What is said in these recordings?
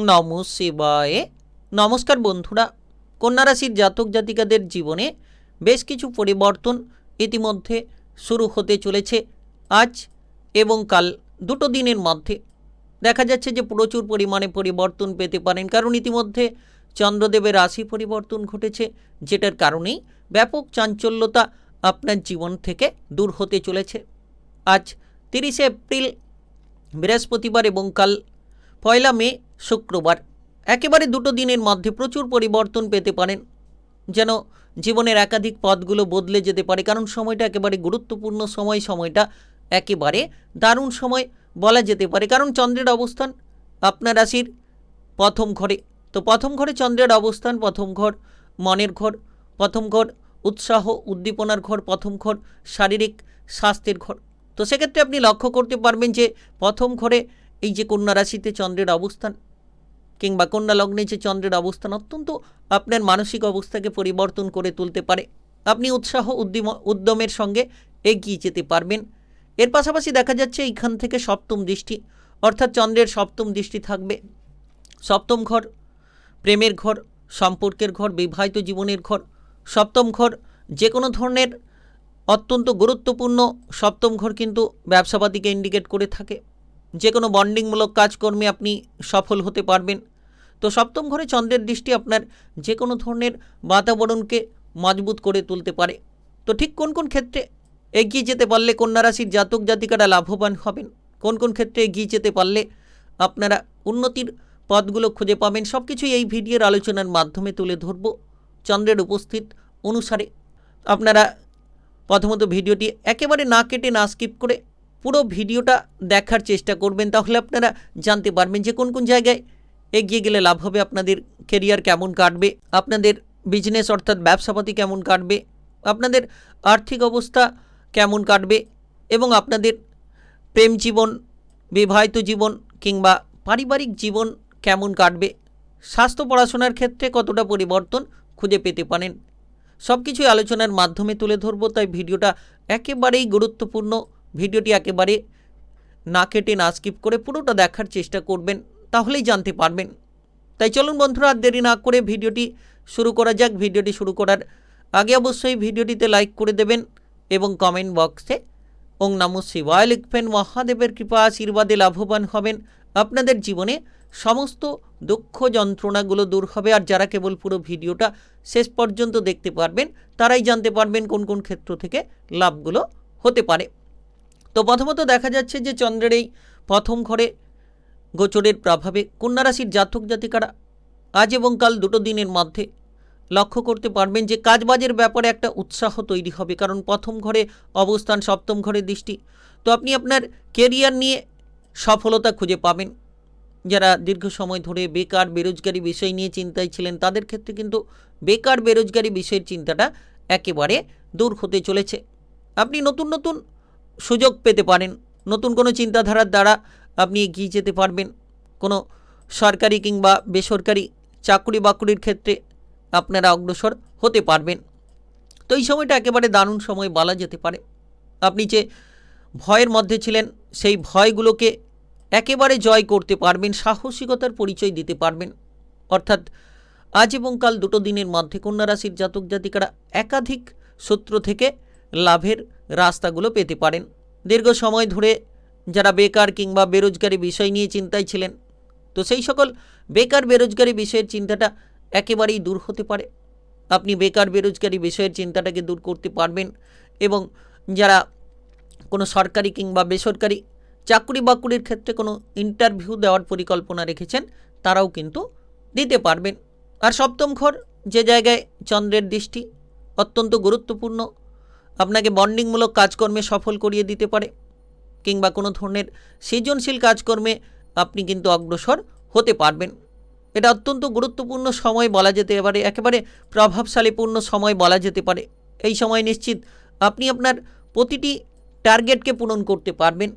নমঃ শিবায়। নমস্কার বন্ধুরা, কন্যা রাশির জাতক জাতিকাদের জীবনে বেশ কিছু পরিবর্তন ইতিমধ্যে শুরু হতে চলেছে। আজ এবং কাল দুটো দিনের মধ্যে দেখা যাচ্ছে যে প্রচুর পরিমাণে পরিবর্তন পেতে পারেন, কারণ ইতিমধ্যে চন্দ্রদেবের রাশি পরিবর্তন ঘটেছে, যেটার কারণেই ব্যাপক চাঞ্চল্যতা আপনার জীবন থেকে দূর হতে চলেছে। আজ 30শে এপ্রিল বৃহস্পতিবার এবং কাল 1লা মে শুক্রবার, একেবারে দুটো দিনের মধ্যে প্রচুর পরিবর্তন পেতে পারেন, যেন জীবনের একাধিক পথগুলো বদলে যেতে পারে। কারণ সময়টা একেবারে গুরুত্বপূর্ণ সময়, সময়টা একেবারে দারুণ সময় বলা যেতে পারে। কারণ চন্দ্রের অবস্থান আপনার রাশির প্রথম ঘরে, তো প্রথম ঘরে চন্দ্রের অবস্থান, প্রথম ঘর মনের ঘর, প্রথম ঘর উৎসাহ উদ্দীপনার ঘর, প্রথম ঘর শারীরিক স্বাস্থ্যের ঘর। তো সেক্ষেত্রে আপনি লক্ষ্য করতে পারবেন যে প্রথম ঘরে এই যে কন্যা রাশিতে চন্দ্রের অবস্থান কিংবা কন্যা লগ্নে যে চন্দ্রের অবস্থান অত্যন্ত আপনার মানসিক অবস্থাকে পরিবর্তন করে তুলতে পারে। আপনি উৎসাহ উদ্যমের সঙ্গে এগিয়ে যেতে পারবেন। এর পাশাপাশি দেখা যাচ্ছে এইখান থেকে সপ্তম দৃষ্টি, অর্থাৎ চন্দ্রের সপ্তম দৃষ্টি থাকবে। সপ্তম ঘর প্রেমের ঘর, সম্পর্কের ঘর, বিবাহিত জীবনের ঘর। সপ্তম ঘর যে কোনো ধরনের অত্যন্ত গুরুত্বপূর্ণ। সপ্তম ঘর কিন্তু ব্যবসাপাতিকে ইন্ডিকেট করে থাকে। যে কোনো বন্ডিংমূলক কাজকর্মে আপনি সফল হতে পারবেন। তো সপ্তম ঘরে চন্দ্রের দৃষ্টি আপনার যে কোনো ধরনের বাতাবরণকে মজবুত করে তুলতে পারে। তো ঠিক কোন কোন ক্ষেত্রে এগিয়ে যেতে পারলে কন্যা রাশির জাতক জাতিকারা লাভবান হবেন, কোন কোন ক্ষেত্রে এগিয়ে যেতে পারলে আপনারা উন্নতির পথগুলো খুঁজে পাবেন, সব কিছুই এই ভিডিওর আলোচনার মাধ্যমে তুলে ধরব চন্দ্রের উপস্থিত অনুসারে। আপনারা প্রথমত ভিডিওটি একেবারে না কেটে না স্কিপ করে পুরো ভিডিওটা দেখার চেষ্টা করবেন, তাহলে আপনারা জানতে পারবেন যে কোন কোন জায়গায় এগিয়ে গেলে লাভ হবে, আপনাদের কেরিয়ার কেমন কাটবে, আপনাদের বিজনেস অর্থাৎ ব্যবসাপাতি কেমন কাটবে, আপনাদের আর্থিক অবস্থা কেমন কাটবে এবং আপনাদের প্রেম জীবন, বিবাহিত জীবন কিংবা পারিবারিক জীবন কেমন কাটবে, স্বাস্থ্য পড়াশোনার ক্ষেত্রে কতটা পরিবর্তন খুঁজে পেতে পারেন, সব কিছুই আলোচনার মাধ্যমে তুলে ধরব। তাই ভিডিওটা একেবারেই গুরুত্বপূর্ণ। ভিডিওটি একেবারে না কেটে না স্কিপ করে পুরোটা দেখার চেষ্টা করবেন, তাহলেই জানতে পারবেন। তাই চলুন বন্ধুরা, আর দেরি না করে ভিডিওটি শুরু করা যাক। ভিডিওটি শুরু করার আগে অবশ্যই ভিডিওটিতে লাইক করে দেবেন এবং কমেন্ট বক্সে ওং নমঃ শিবায় লিখবেন। মহাদেবের কৃপা আশীর্বাদে লাভবান হবেন। আপনাদের জীবনে সমস্ত দুঃখ যন্ত্রণাগুলো দূর হবে। আর যারা কেবল পুরো ভিডিওটা শেষ পর্যন্ত দেখতে পারবেন, তারাই জানতে পারবেন কোন কোন ক্ষেত্র থেকে লাভগুলো হতে পারে। তো প্রথমত দেখা যাচ্ছে যে চন্দ্রের এই প্রথম ঘরে গোচরের প্রভাবে কন্যা রাশির জাতক জাতিকারা আজ এবং কাল দুটো দিনের মধ্যে লক্ষ্য করতে পারবেন যে কাজবাজের ব্যাপারে একটা উৎসাহ তৈরি হবে। কারণ প্রথম ঘরে অবস্থান, সপ্তম ঘরে দৃষ্টি, তো আপনি আপনার কেরিয়ার নিয়ে সফলতা খুঁজে পাবেন। যারা দীর্ঘ সময় ধরে বেকার বেরোজগারি বিষয় নিয়ে চিন্তায় ছিলেন, তাদের ক্ষেত্রে কিন্তু বেকার বেরোজগারি বিষয়ের চিন্তাটা একেবারে দূর হতে চলেছে। আপনি নতুন নতুন সুযোগ পেতে পারেন, নতুন কোনো চিন্তাধারার দ্বারা আপনি এগিয়ে যেতে পারবেন। কোনো সরকারি কিংবা বেসরকারি চাকরি বাকরির ক্ষেত্রে আপনারা অগ্রসর হতে পারবেন। তো এই সময়টা একেবারে দারুণ সময় বলা যেতে পারে। আপনি যে ভয়ের মধ্যে ছিলেন, সেই ভয়গুলোকে একেবারে জয় করতে পারবেন, সাহসিকতার পরিচয় দিতে পারবেন। অর্থাৎ আজ এবং কাল দুটো দিনের মধ্যে কন্যা রাশির জাতক জাতিকারা একাধিক সূত্র থেকে লাভের রাস্তাগুলো পেতে পারেন। দীর্ঘ সময় ধরে যারা বেকার কিংবা বেরোজগারি বিষয় নিয়ে চিন্তায় ছিলেন, তো সেই সকল বেকার বেরোজগারি বিষয়ের চিন্তাটা একেবারেই দূর হতে পারে। আপনি বেকার বেরোজগারি বিষয়ের চিন্তাটাকে দূর করতে পারবেন এবং যারা কোনো সরকারি কিংবা বেসরকারি চাকরি বাকরির ক্ষেত্রে কোনো ইন্টারভিউ দেওয়ার পরিকল্পনা রেখেছেন, তারাও কিন্তু দিতে পারবেন। আর সপ্তম ঘর যে জায়গায় চন্দ্রের দৃষ্টি অত্যন্ত গুরুত্বপূর্ণ, আপনাকে বন্ডিংমূলক কাজকর্মে সফল করিয়ে দিতে পারে কিংবা কোনো ধরনের সৃজনশীল কাজকর্মে আপনি কিন্তু অগ্রসর হতে পারবেন। এটা অত্যন্ত গুরুত্বপূর্ণ সময় বলা যেতে পারে, একেবারে প্রভাবশালীপূর্ণ সময় বলা যেতে পারে। এই সময় নিশ্চিত আপনি আপনার প্রতিটি টার্গেটকে পূরণ করতে পারবেন।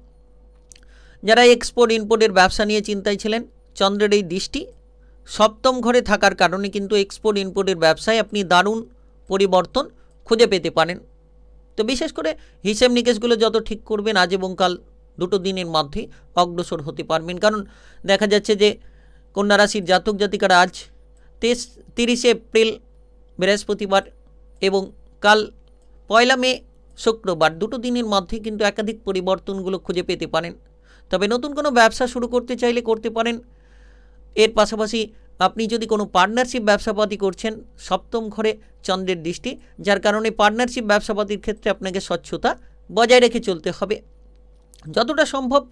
যারা এক্সপোর্ট ইম্পোর্টের ব্যবসা নিয়ে চিন্তায় ছিলেন, চন্দ্রের এই দৃষ্টি সপ্তম ঘরে থাকার কারণে কিন্তু এক্সপোর্ট ইম্পোর্টের ব্যবসায় আপনি দারুণ পরিবর্তন খুঁজে পেতে পারেন। তো বিশেষ করে হিসেব নিকেশগুলো যত ঠিক করবেন, আজ এবং কাল দুটো দিনের মধ্যেই অগ্রসর হতে পারবেন। কারণ দেখা যাচ্ছে যে কন্যা রাশির জাতক জাতিকারা আজ 30 এপ্রিল বৃহস্পতিবার এবং কাল 1 মে শুক্রবার দুটো দিনের মধ্যে কিন্তু একাধিক পরিবর্তনগুলো খুঁজে পেতে পারেন। তবে নতুন কোনো ব্যবসা শুরু করতে চাইলে করতে পারেন। এর পাশাপাশি আপনি যদি কোনো পার্টনারশিপ ব্যবসাপাতি করছেন, সপ্তম ঘরে চন্দ্রের দৃষ্টি, যার কারণে পার্টনারশিপ ব্যবসাপাতির ক্ষেত্রে আপনাকে স্বচ্ছতা বজায় রেখে চলতে হবে। যতটা সম্ভব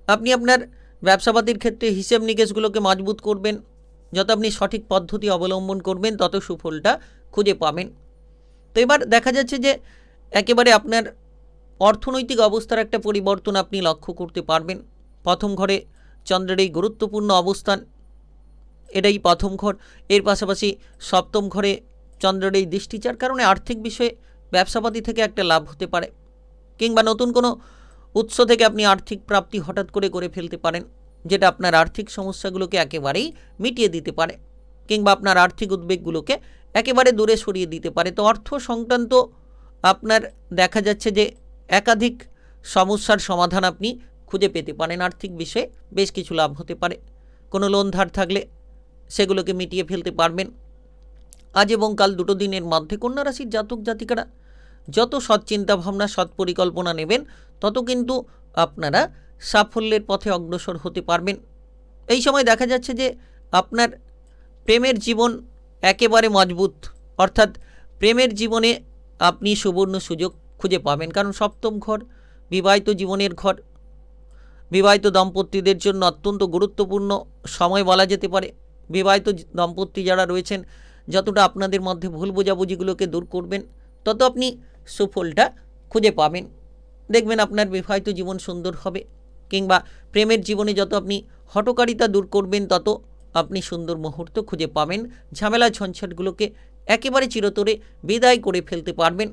আপনি আপনার ব্যবসাপাতির ক্ষেত্রে হিসেব নিকেশগুলোকে মজবুত করবেন। যত আপনি সঠিক পদ্ধতি অবলম্বন করবেন তত সুফলটা খুঁজে পাবেন। তো এবার দেখা যাচ্ছে যে একেবারে আপনার অর্থনৈতিক অবস্থার একটা পরিবর্তন আপনি লক্ষ্য করতে পারবেন। প্রথম ঘরে চন্দ্রের এই গুরুত্বপূর্ণ অবস্থান, এটাই প্রথম ঘর। এর পাশাপাশি সপ্তম ঘরে চন্দ্রের এই দৃষ্টি, যার কারণে আর্থিক বিষয়ে ব্যবসাপাতি থেকে একটা লাভ হতে পারে, কিংবা নতুন কোনো উৎস থেকে আপনি আর্থিক প্রাপ্তি হঠাৎ করে ফেলতে পারেন, যেটা আপনার আর্থিক সমস্যাগুলোকে একেবারেই মিটিয়ে দিতে পারে, কিংবা আপনার আর্থিক উদ্বেগগুলোকে একেবারে দূরে সরিয়ে দিতে পারে। তো অর্থ সংক্রান্ত আপনার দেখা যাচ্ছে যে একাধিক সমস্যার সমাধান আপনি খুঁজে পেতে পারেন। আর্থিক বিষয়ে বেশ কিছু লাভ হতে পারে। কোনো লোন ধার থাকলে সেগুলোকে মিটিয়ে ফেলতে পারবেন। আজ এবং কাল দুটো দিনের মধ্যে কন্যা রাশির জাতক জাতিকারা যত সৎ চিন্তাভাবনা, সৎ পরিকল্পনা নেবেন, তত কিন্তু আপনারা সাফল্যের পথে অগ্রসর হতে পারবেন। এই সময় দেখা যাচ্ছে যে আপনার প্রেমের জীবন একেবারে মজবুত, অর্থাৎ প্রেমের জীবনে আপনি সুবর্ণ সুযোগ খুঁজে পাবেন। কারণ সপ্তম ঘর বিবাহিত জীবনের ঘর, বিবাহিত দম্পতিদের জন্য অত্যন্ত গুরুত্বপূর্ণ সময় বলা যেতে পারে। বিবাহিত দম্পতি যারা রয়েছেন, যতটা আপনাদের মধ্যে ভুল বোঝাবুঝিগুলোকে দূর করবেন, তত আপনি সুফলটা খুঁজে পাবেন। দেখবেন আপনার বিবাহিত জীবন সুন্দর হবে, কিংবা প্রেমের জীবনে যত আপনি হঠকারিতা দূর করবেন, তত আপনি সুন্দর মুহূর্ত খুঁজে পাবেন। ঝামেলা ঝঞ্ঝাটগুলোকে একেবারে চিরতরে বিদায় করে ফেলতে পারবেন।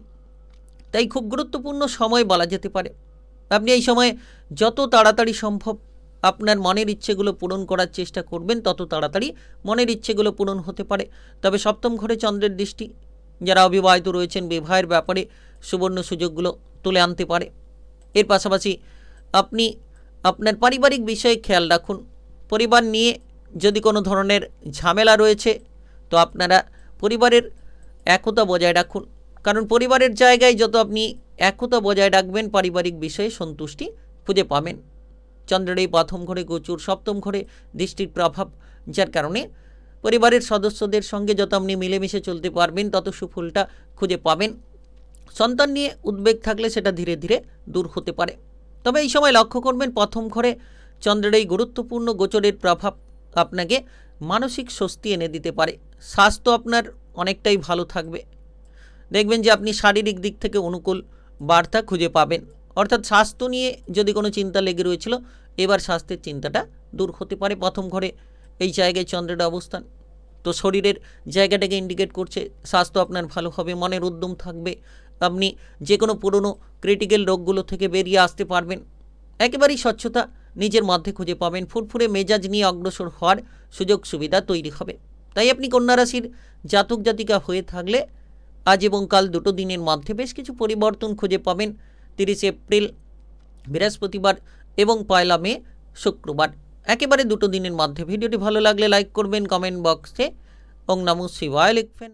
তাই খুব গুরুত্বপূর্ণ সময় বলা যেতে পারে। আপনি এই সময়ে যত তাড়াতাড়ি সম্ভব আপনার মনের ইচ্ছেগুলো পূরণ করার চেষ্টা করবেন, তত তাড়াতাড়ি মনের ইচ্ছেগুলো পূরণ হতে পারে। তবে সপ্তম ঘরে চন্দ্রের দৃষ্টি, যারা অবিবাহিত রয়েছেন, বিবাহের ব্যাপারে সুবর্ণ সুযোগগুলো তুলে আনতে পারে। এর পাশাপাশি আপনি আপনার পারিবারিক বিষয়ে খেয়াল রাখুন। পরিবার নিয়ে যদি কোনো ধরনের ঝামেলা রয়েছে, তো আপনারা পরিবারের একতা বজায় রাখুন। কারণ পরিবারের জায়গায় যত আপনি একতা বজায় রাখবেন, পারিবারিক বিষয়ে সন্তুষ্টি খুঁজে পাবেন। চন্দ্রের এই প্রথম ঘরে গোচর, সপ্তম ঘরে দৃষ্টির প্রভাব, যার কারণে পরিবারের সদস্যদের সঙ্গে যত আপনি মিলেমিশে চলতে পারবেন, তত সুফলটা খুঁজে পাবেন। সন্তান নিয়ে উদ্বেগ থাকলে সেটা ধীরে ধীরে দূর হতে পারে। তবে এই সময় লক্ষ্য করবেন, প্রথম ঘরে চন্দ্রের এই গুরুত্বপূর্ণ গোচরের প্রভাব আপনাকে মানসিক স্বস্তি এনে দিতে পারে। স্বাস্থ্য আপনার অনেকটাই ভালো থাকবে। দেখবেন যে আপনি শারীরিক দিক থেকে অনুকূল বার্তা খুঁজে পাবেন। অর্থাৎ স্বাস্থ্য নিয়ে যদি কোনো চিন্তা লেগে রয়েছিল, এবার স্বাস্থ্যের চিন্তাটা দূর হতে পারে। প্রথম ঘরে এই জায়গায় চন্দ্রের অবস্থান, তো শরীরের জায়গাটাকে ইন্ডিকেট করছে স্বাস্থ্য আপনার ভালো হবে, মনের উদ্যম থাকবে, আপনি যে কোনো পুরনো ক্রিটিক্যাল রোগগুলো থেকে বেরিয়ে আসতে পারবেন। একেবারেই স্বচ্ছতা নিজের মধ্যে খুঁজে পাবেন। ফুরফুরে মেজাজ নিয়ে অগ্রসর হওয়ার সুযোগ সুবিধা তৈরি হবে। তাই আপনি কন্যা রাশির জাতক জাতিকা হয়ে থাকলে আজ এবং কাল দুটো দিনের মধ্যে বেশ কিছু পরিবর্তন খুঁজে পাবেন। 30 এপ্রিল বৃহস্পতিবার এবং 1 মে শুক্রবার, একেবারে দুটো দিনের মধ্যে। ভিডিওটি ভালো লাগলে লাইক করবেন, কমেন্ট বক্সে ওং নমঃ শিবায় লিখবেন।